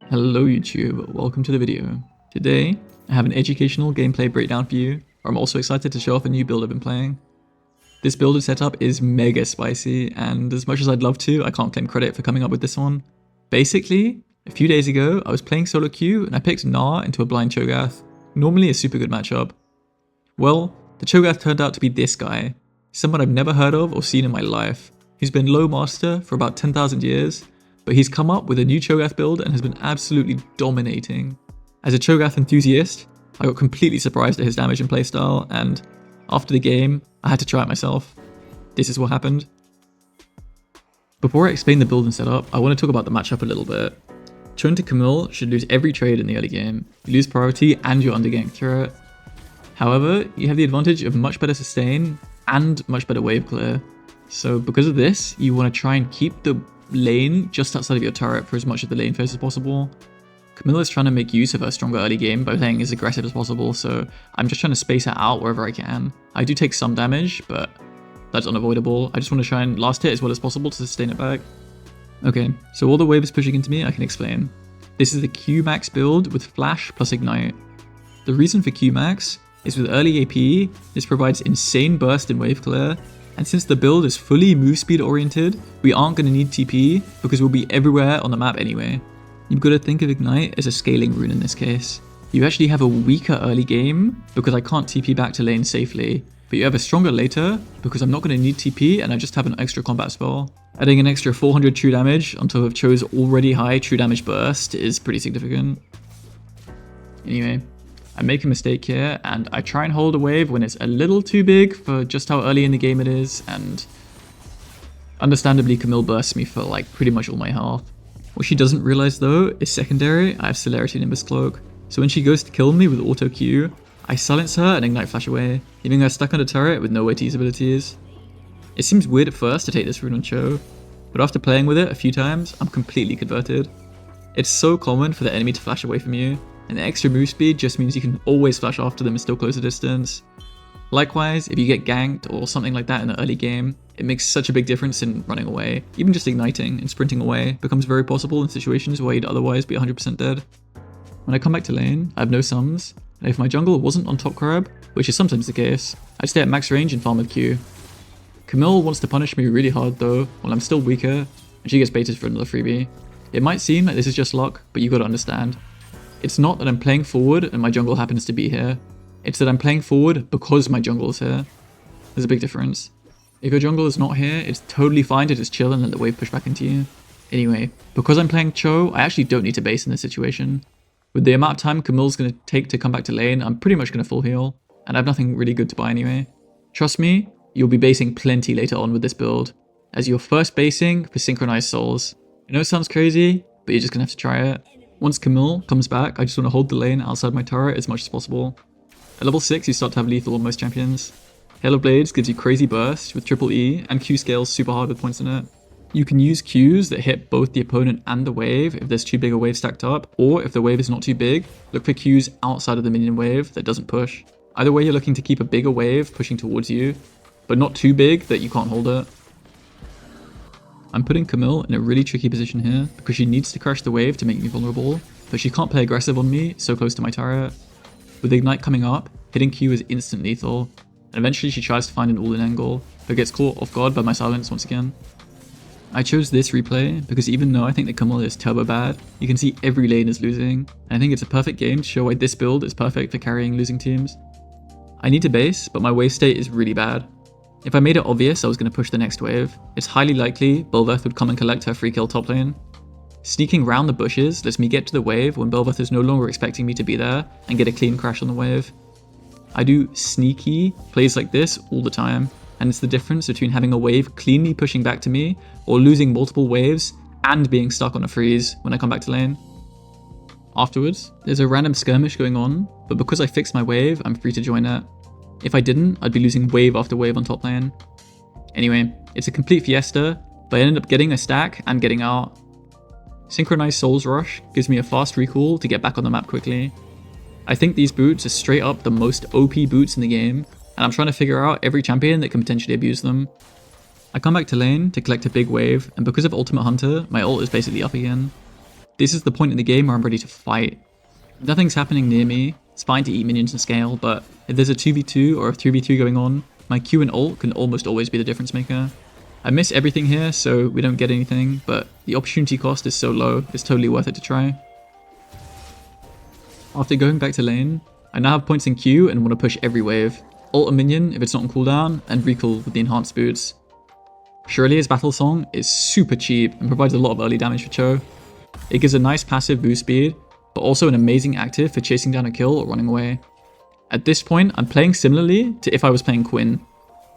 Hello YouTube, welcome to the video. Today, I have an educational gameplay breakdown for you, where I'm also excited to show off a new build I've been playing. This build and setup is mega spicy, and as much as I'd love to, I can't claim credit for coming up with this one. Basically, a few days ago, I was playing solo queue and I picked Gnar into a blind Cho'Gath, normally a super good matchup. Well, the Cho'Gath turned out to be this guy, someone I've never heard of or seen in my life. He's been low master for about 10,000 years, but he's come up with a new Cho'Gath build and has been absolutely dominating. As a Cho'Gath enthusiast, I got completely surprised at his damage and playstyle, and after the game, I had to try it myself. This is what happened. Before I explain the build and setup, I want to talk about the matchup a little bit. Cho into Camille should lose every trade in the early game. You lose priority and you're underganked through it. However, you have the advantage of much better sustain and much better wave clear. So because of this, you want to try and keep the lane just outside of your turret for as much of the lane phase as possible. Camilla is trying to make use of her stronger early game by playing as aggressive as possible, so I'm just trying to space her out wherever I can. I do take some damage, but that's unavoidable. I just want to try and last hit as well as possible to sustain it back. Okay, so all the wave is pushing into me, I can explain. This is the Q max build with flash plus ignite. The reason for Q max is with early AP, this provides insane burst in wave clear, and since the build is fully move speed oriented, we aren't going to need TP because we'll be everywhere on the map anyway. You've got to think of Ignite as a scaling rune in this case. You actually have a weaker early game because I can't TP back to lane safely, but you have a stronger later because I'm not going to need TP and I just have an extra combat spell. Adding an extra 400 true damage on top of Cho's already high true damage burst is pretty significant. Anyway, I make a mistake here and I try and hold a wave when it's a little too big for just how early in the game it is, and understandably Camille bursts me for like pretty much all my health. What she doesn't realize though is secondary, I have Celerity Nimbus Cloak, so when she goes to kill me with auto Q, I silence her and ignite flash away, leaving her stuck on the turret with no way to use abilities. It seems weird at first to take this rune on Cho, but after playing with it a few times, I'm completely converted. It's so common for the enemy to flash away from you, and the extra move speed just means you can always flash after them and still close the distance. Likewise, if you get ganked or something like that in the early game, it makes such a big difference in running away. Even just igniting and sprinting away becomes very possible in situations where you'd otherwise be 100% dead. When I come back to lane, I have no sums, and if my jungle wasn't on top crab, which is sometimes the case, I'd stay at max range and farm with Q. Camille wants to punish me really hard though, while I'm still weaker, and she gets baited for another freebie. It might seem like this is just luck, but you gotta understand. It's not that I'm playing forward and my jungle happens to be here. It's that I'm playing forward because my jungle is here. There's a big difference. If your jungle is not here, it's totally fine to just chill and let the wave push back into you. Anyway, because I'm playing Cho, I actually don't need to base in this situation. With the amount of time Camille's going to take to come back to lane, I'm pretty much going to full heal, and I have nothing really good to buy anyway. Trust me, you'll be basing plenty later on with this build, as you're first basing for synchronized souls. I know it sounds crazy, but you're just going to have to try it. Once Camille comes back, I just want to hold the lane outside my turret as much as possible. At level 6, you start to have lethal on most champions. Hail of Blades gives you crazy burst with triple E, and Q scales super hard with points in it. You can use Qs that hit both the opponent and the wave if there's too big a wave stacked up, or if the wave is not too big, look for Qs outside of the minion wave that doesn't push. Either way, you're looking to keep a bigger wave pushing towards you, but not too big that you can't hold it. I'm putting Camille in a really tricky position here because she needs to crush the wave to make me vulnerable, but she can't play aggressive on me so close to my turret. With Ignite coming up, hitting Q is instant lethal, and eventually she tries to find an all-in angle, but gets caught off guard by my silence once again. I chose this replay because even though I think that Camille is turbo bad, you can see every lane is losing, and I think it's a perfect game to show why this build is perfect for carrying losing teams. I need to base, but my wave state is really bad. If I made it obvious I was going to push the next wave, it's highly likely Bel'Veth would come and collect her free kill top lane. Sneaking round the bushes lets me get to the wave when Bel'Veth is no longer expecting me to be there and get a clean crash on the wave. I do sneaky plays like this all the time, and it's the difference between having a wave cleanly pushing back to me or losing multiple waves and being stuck on a freeze when I come back to lane. Afterwards, there's a random skirmish going on, but because I fixed my wave, I'm free to join it. If I didn't, I'd be losing wave after wave on top lane. Anyway, it's a complete fiesta, but I ended up getting a stack and getting out. Synchronized Souls Rush gives me a fast recall to get back on the map quickly. I think these boots are straight up the most OP boots in the game, and I'm trying to figure out every champion that can potentially abuse them. I come back to lane to collect a big wave, and because of Ultimate Hunter, my ult is basically up again. This is the point in the game where I'm ready to fight. Nothing's happening near me, it's fine to eat minions and scale, but if there's a 2v2 or a 3v3 going on, my Q and ult can almost always be the difference maker. I miss everything here, so we don't get anything, but the opportunity cost is so low, it's totally worth it to try. After going back to lane, I now have points in Q and want to push every wave. Ult a minion if it's not on cooldown, and recall with the enhanced boots. Shirley's battle song is super cheap and provides a lot of early damage for Cho. It gives a nice passive boost speed, but also an amazing active for chasing down a kill or running away. At this point, I'm playing similarly to if I was playing Quinn.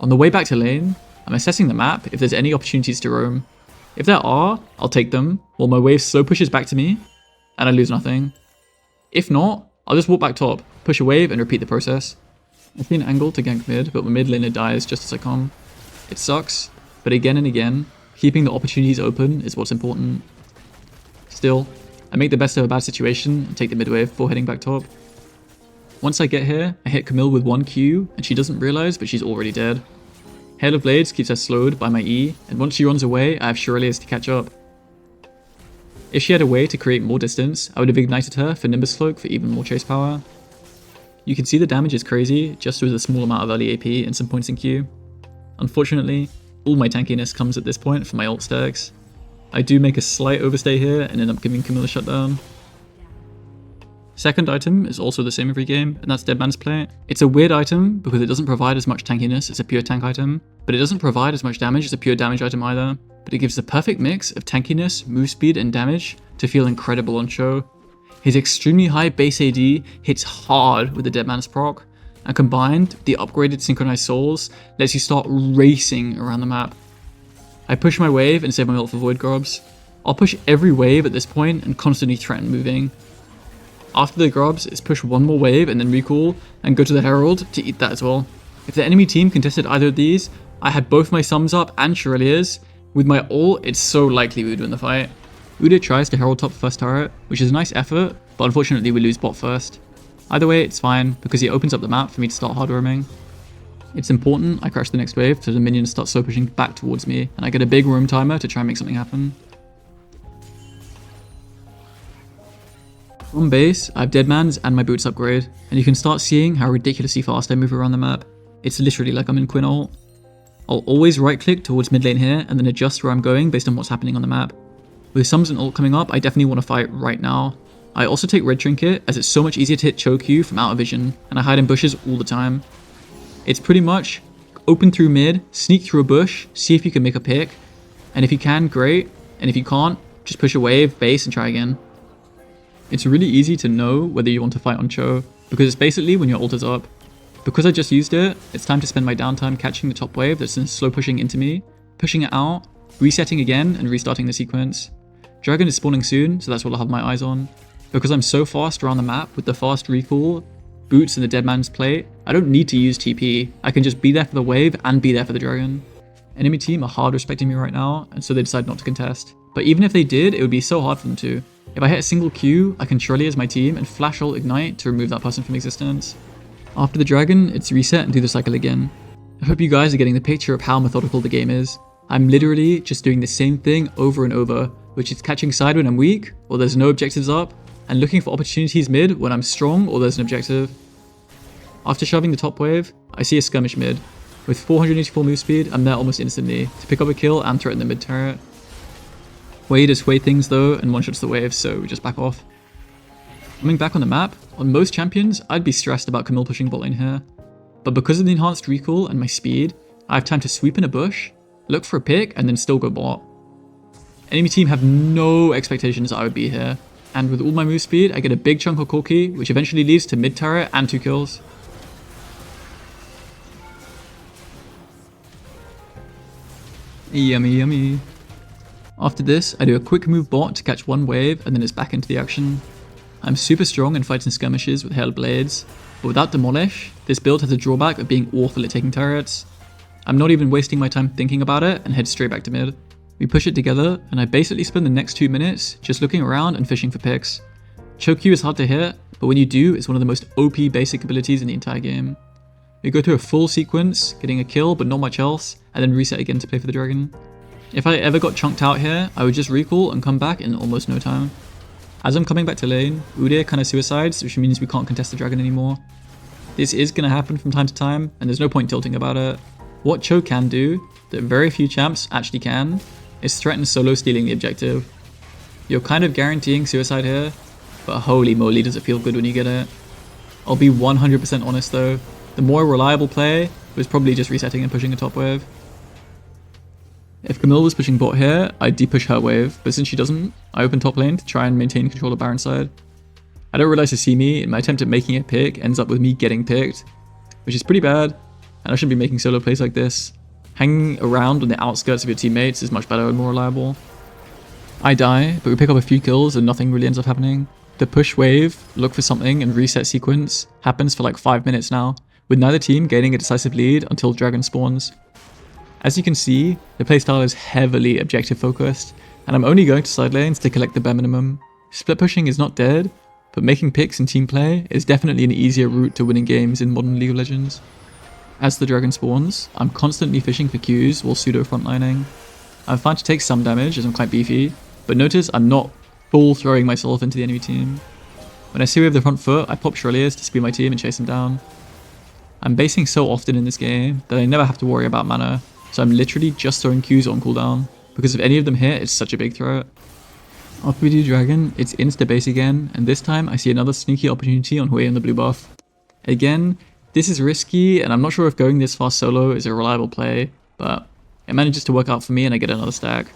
On the way back to lane, I'm assessing the map if there's any opportunities to roam. If there are, I'll take them, while my wave slow pushes back to me, and I lose nothing. If not, I'll just walk back top, push a wave, and repeat the process. I see an angle to gank mid, but my mid laner dies just as I come. It sucks, but again and again, keeping the opportunities open is what's important. Still, I make the best of a bad situation and take the mid wave before heading back top. Once I get here, I hit Camille with 1 Q, and she doesn't realize, but she's already dead. Hail of Blades keeps her slowed by my E, and once she runs away, I have Shirley's to catch up. If she had a way to create more distance, I would have ignited her for Nimbus Cloak for even more chase power. You can see the damage is crazy, just with a small amount of early AP and some points in Q. Unfortunately, all my tankiness comes at this point from my ult stacks. I do make a slight overstay here and end up giving Camille a shutdown. Second item is also the same every game, and that's Dead Man's Plate. It's a weird item because it doesn't provide as much tankiness as a pure tank item, but it doesn't provide as much damage as a pure damage item either. But it gives the perfect mix of tankiness, move speed, and damage to feel incredible on Cho. His extremely high base AD hits hard with the Dead Man's proc, and combined, the upgraded Synchronized Souls lets you start racing around the map. I push my wave and save my ult for Void Grubs. I'll push every wave at this point and constantly threaten moving. After the grubs, it's push one more wave and then recall, and go to the Herald to eat that as well. If the enemy team contested either of these, I had both my sums up and Shirley's. With my ult, it's so likely we would win the fight. Udyr tries to Herald top first turret, which is a nice effort, but unfortunately we lose bot first. Either way, it's fine, because he opens up the map for me to start hard roaming. It's important I crash the next wave so the minions start slow pushing back towards me, and I get a big roam timer to try and make something happen. On base, I have Deadman's and my boots upgrade, and you can start seeing how ridiculously fast I move around the map. It's literally like I'm in Quinn ult. I'll always right click towards mid lane here and then adjust where I'm going based on what's happening on the map. With sums and ult coming up, I definitely want to fight right now. I also take Red Trinket as it's so much easier to hit Cho Q from out of vision, and I hide in bushes all the time. It's pretty much open through mid, sneak through a bush, see if you can make a pick, and if you can, great, and if you can't, just push a wave, base, and try again. It's really easy to know whether you want to fight on Cho, because it's basically when your ult is up. Because I just used it, it's time to spend my downtime catching the top wave that's slow pushing into me, pushing it out, resetting again, and restarting the sequence. Dragon is spawning soon, so that's what I'll have my eyes on. Because I'm so fast around the map with the fast recall, boots, and the Dead Man's Plate, I don't need to use TP. I can just be there for the wave and be there for the dragon. Enemy team are hard respecting me right now, and so they decide not to contest. But even if they did, it would be so hard for them to. If I hit a single Q, I can surely as my team and flash ult ignite to remove that person from existence. After the dragon, it's reset and do the cycle again. I hope you guys are getting the picture of how methodical the game is. I'm literally just doing the same thing over and over, which is catching side when I'm weak, or there's no objectives up, and looking for opportunities mid when I'm strong or there's an objective. After shoving the top wave, I see a skirmish mid. With 484 move speed, I'm there almost instantly to pick up a kill and threaten the mid turret. Wade has swayed things though and one-shots the wave, so we just back off. Coming back on the map, on most champions, I'd be stressed about Camille pushing bot lane here. But because of the enhanced recall and my speed, I have time to sweep in a bush, look for a pick, and then still go bot. Enemy team have no expectations I would be here, and with all my move speed, I get a big chunk of Corki, which eventually leads to mid turret and 2 kills. Yummy, yummy. After this, I do a quick move bot to catch one wave, and then it's back into the action. I'm super strong in fighting skirmishes with Hail Blades, but without Demolish, this build has a drawback of being awful at taking turrets. I'm not even wasting my time thinking about it and head straight back to mid. We push it together, and I basically spend the next 2 minutes just looking around and fishing for picks. Choke Q is hard to hit, but when you do, it's one of the most OP basic abilities in the entire game. We go through a full sequence, getting a kill but not much else, and then reset again to play for the dragon. If I ever got chunked out here, I would just recall and come back in almost no time. As I'm coming back to lane, Udyr kind of suicides, which means we can't contest the dragon anymore. This is going to happen from time to time, and there's no point tilting about it. What Cho can do, that very few champs actually can, is threaten solo stealing the objective. You're kind of guaranteeing suicide here, but holy moly does it feel good when you get it. I'll be 100% honest though, the more reliable play was probably just resetting and pushing a top wave. If Camille was pushing bot here, I'd depush her wave, but since she doesn't, I open top lane to try and maintain control of Baron side. I don't realize to see me, and my attempt at making a pick ends up with me getting picked, which is pretty bad, and I shouldn't be making solo plays like this. Hanging around on the outskirts of your teammates is much better and more reliable. I die, but we pick up a few kills and nothing really ends up happening. The push wave, look for something, and reset sequence happens for like 5 minutes now, with neither team gaining a decisive lead until dragon spawns. As you can see, the playstyle is heavily objective focused, and I'm only going to side lanes to collect the bare minimum. Split pushing is not dead, but making picks in team play is definitely an easier route to winning games in modern League of Legends. As the dragon spawns, I'm constantly fishing for Qs while pseudo frontlining. I'm fine to take some damage as I'm quite beefy, but notice I'm not full throwing myself into the enemy team. When I see we have the front foot, I pop Shrilliers to speed my team and chase them down. I'm basing so often in this game that I never have to worry about mana, so I'm literally just throwing Qs on cooldown, because if any of them hit, it's such a big threat. After we do dragon, it's insta base again, and this time I see another sneaky opportunity on Hui on the blue buff. Again, this is risky, and I'm not sure if going this fast solo is a reliable play, but it manages to work out for me and I get another stack.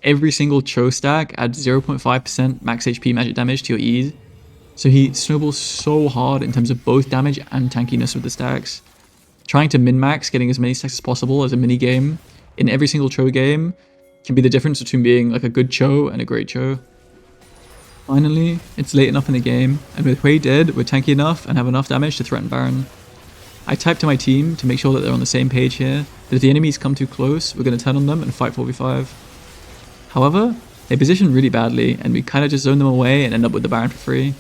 Every single Cho stack adds 0.5% max HP magic damage to your E's, so he snowballs so hard in terms of both damage and tankiness with the stacks. Trying to min-max getting as many stacks as possible as a mini-game in every single Cho game can be the difference between being like a good Cho and a great Cho. Finally, it's late enough in the game, and with Hui dead, we're tanky enough and have enough damage to threaten Baron. I type to my team to make sure that they're on the same page here, that if the enemies come too close, we're going to turn on them and fight 4v5. However, they position really badly, and we kind of just zone them away and end up with the Baron for free.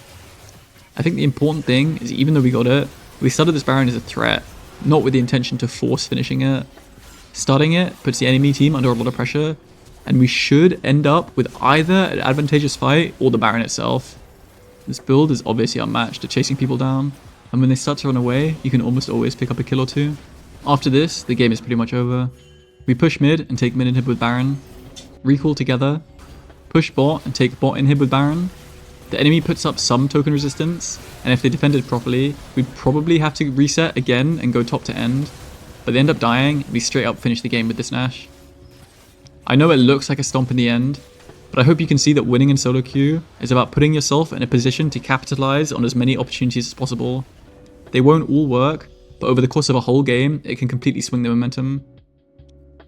I think the important thing is even though we got it, we started this Baron as a threat, not with the intention to force finishing it. Starting it puts the enemy team under a lot of pressure, and we should end up with either an advantageous fight or the Baron itself. This build is obviously unmatched at chasing people down, and when they start to run away, you can almost always pick up a kill or two. After this, the game is pretty much over. We push mid and take mid inhib with Baron, recall together, push bot and take bot inhib with Baron. The enemy puts up some token resistance, and if they defended properly, we'd probably have to reset again and go top to end, but they end up dying and we straight up finish the game with this Nash. I know it looks like a stomp in the end, but I hope you can see that winning in solo queue is about putting yourself in a position to capitalize on as many opportunities as possible. They won't all work, but over the course of a whole game, it can completely swing the momentum.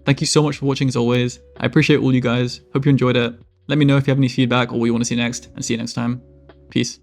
Thank you so much for watching as always. I appreciate all you guys. Hope you enjoyed it. Let me know if you have any feedback or what you want to see next, and see you next time. Peace.